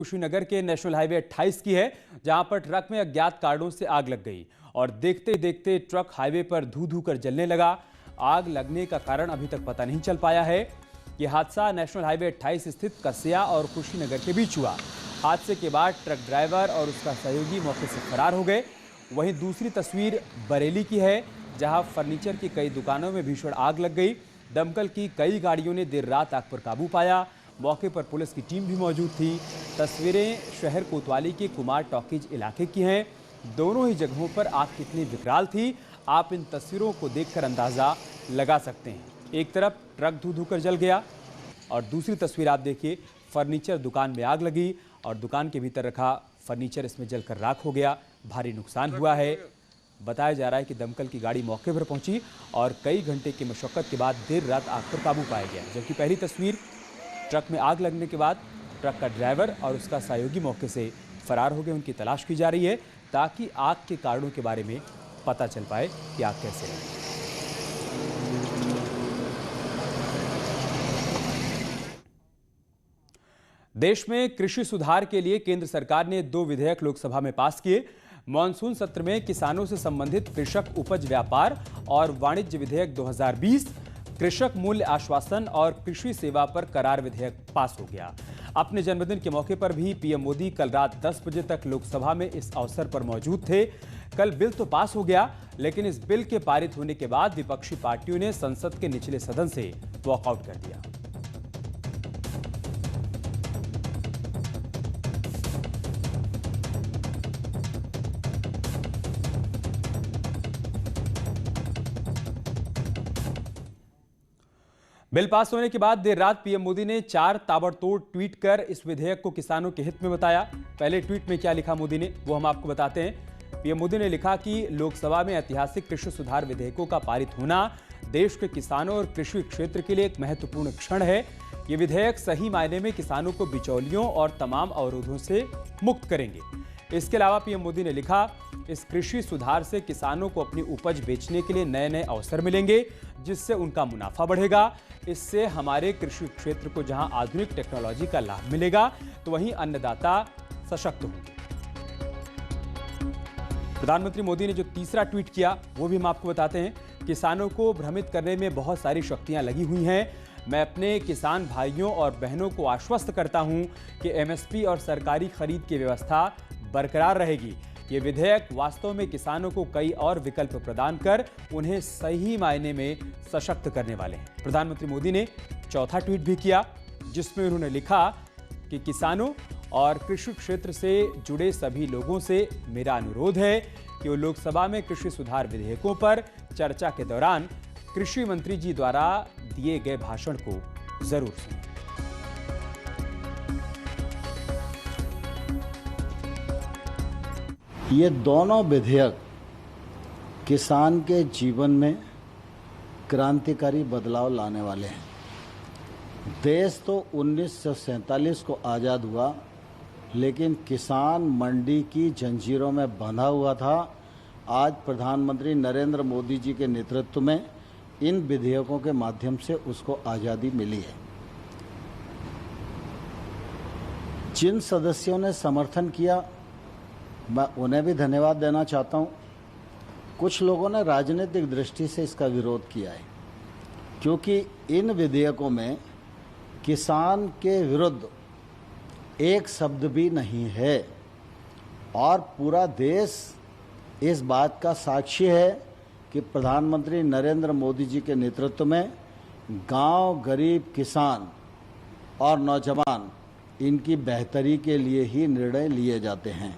कुशीनगर के national highway 28 की है, जहां पर ट्रक में अज्ञात कारणों से आग लग गई और देखते देखते ट्रक हाईवे पर धू धू कर जलने लगा। आग लगने का कारण अभी तक पता नहीं चल पाया है। यह हादसा नेशनल हाईवे 28 स्थित कसिया और कुशीनगर के बीच हुआ। हादसे के बाद ट्रक ड्राइवर और उसका सहयोगी मौके से फरार हो गए। वहीं दूसरी तस्वीर बरेली की है, जहां फर्नीचर की कई दुकानों में भीषण आग लग गई। दमकल की कई गाड़ियों ने देर रात आग पर काबू पाया। मौके पर पुलिस की टीम भी मौजूद थी। तस्वीरें शहर कोतवाली के कुमार टॉकीज इलाके की हैं। दोनों ही जगहों पर आग कितनी विकराल थी, आप इन तस्वीरों को देखकर अंदाजा लगा सकते हैं। एक तरफ ट्रक धू धू कर जल गया और दूसरी तस्वीर आप देखिए, फर्नीचर दुकान में आग लगी और दुकान के भीतर रखा फर्नीचर इसमें जलकर राख हो गया। भारी नुकसान हुआ है। बताया जा रहा है कि दमकल की गाड़ी मौके पर पहुंची और कई घंटे की मशक्कत के बाद देर रात आग पर काबू पाया गया। जबकि पहली तस्वीर, ट्रक में आग लगने के बाद ट्रक का ड्राइवर और उसका सहयोगी मौके से फरार हो गए। उनकी तलाश की जा रही है ताकि आग के कारणों के बारे में पता चल पाए कि आग कैसे लगी। देश में कृषि सुधार के लिए केंद्र सरकार ने 2 विधेयक लोकसभा में पास किए। मॉनसून सत्र में किसानों से संबंधित कृषक उपज व्यापार और वाणिज्य विधेयक 2020, कृषक मूल्य आश्वासन और कृषि सेवा पर करार विधेयक पास हो गया। अपने जन्मदिन के मौके पर भी पीएम मोदी कल रात 10 बजे तक लोकसभा में इस अवसर पर मौजूद थे। कल बिल तो पास हो गया, लेकिन इस बिल के पारित होने के बाद विपक्षी पार्टियों ने संसद के निचले सदन से वॉकआउट कर दिया। बिल पास होने के बाद देर रात पीएम मोदी ने 4 ताबड़तोड़ ट्वीट कर इस विधेयक को किसानों के हित में बताया। पहले ट्वीट में क्या लिखा मोदी ने, वो हम आपको बताते हैं। पीएम मोदी ने लिखा कि लोकसभा में ऐतिहासिक कृषि सुधार विधेयकों का पारित होना देश के किसानों और कृषि क्षेत्र के लिए एक महत्वपूर्ण क्षण है। ये विधेयक सही मायने में किसानों को बिचौलियों और तमाम अवरोधों से मुक्त करेंगे। इसके अलावा पीएम मोदी ने लिखा, इस कृषि सुधार से किसानों को अपनी उपज बेचने के लिए नए नए अवसर मिलेंगे, जिससे उनका मुनाफा बढ़ेगा। इससे हमारे कृषि क्षेत्र को जहां आधुनिक टेक्नोलॉजी का लाभ मिलेगा, तो वहीं अन्नदाता सशक्त होंगे। प्रधानमंत्री मोदी ने जो तीसरा ट्वीट किया, वो भी हम आपको बताते हैं। किसानों को भ्रमित करने में बहुत सारी शक्तियां लगी हुई हैं। मैं अपने किसान भाइयों और बहनों को आश्वस्त करता हूं कि एमएसपी और सरकारी खरीद की व्यवस्था बरकरार रहेगी। ये विधेयक वास्तव में किसानों को कई और विकल्प प्रदान कर उन्हें सही मायने में सशक्त करने वाले हैं। प्रधानमंत्री मोदी ने चौथा ट्वीट भी किया, जिसमें उन्होंने लिखा कि किसानों और कृषि क्षेत्र से जुड़े सभी लोगों से मेरा अनुरोध है कि वो लोकसभा में कृषि सुधार विधेयकों पर चर्चा के दौरान कृषि मंत्री जी द्वारा दिए गए भाषण को जरूर सुनें। ये दोनों विधेयक किसान के जीवन में क्रांतिकारी बदलाव लाने वाले हैं। देश तो 1947 को आज़ाद हुआ, लेकिन किसान मंडी की जंजीरों में बंधा हुआ था। आज प्रधानमंत्री नरेंद्र मोदी जी के नेतृत्व में इन विधेयकों के माध्यम से उसको आज़ादी मिली है। जिन सदस्यों ने समर्थन किया, मैं उन्हें भी धन्यवाद देना चाहता हूं। कुछ लोगों ने राजनीतिक दृष्टि से इसका विरोध किया है, क्योंकि इन विधेयकों में किसान के विरुद्ध एक शब्द भी नहीं है और पूरा देश इस बात का साक्षी है कि प्रधानमंत्री नरेंद्र मोदी जी के नेतृत्व में गांव, गरीब, किसान और नौजवान, इनकी बेहतरी के लिए ही निर्णय लिए जाते हैं।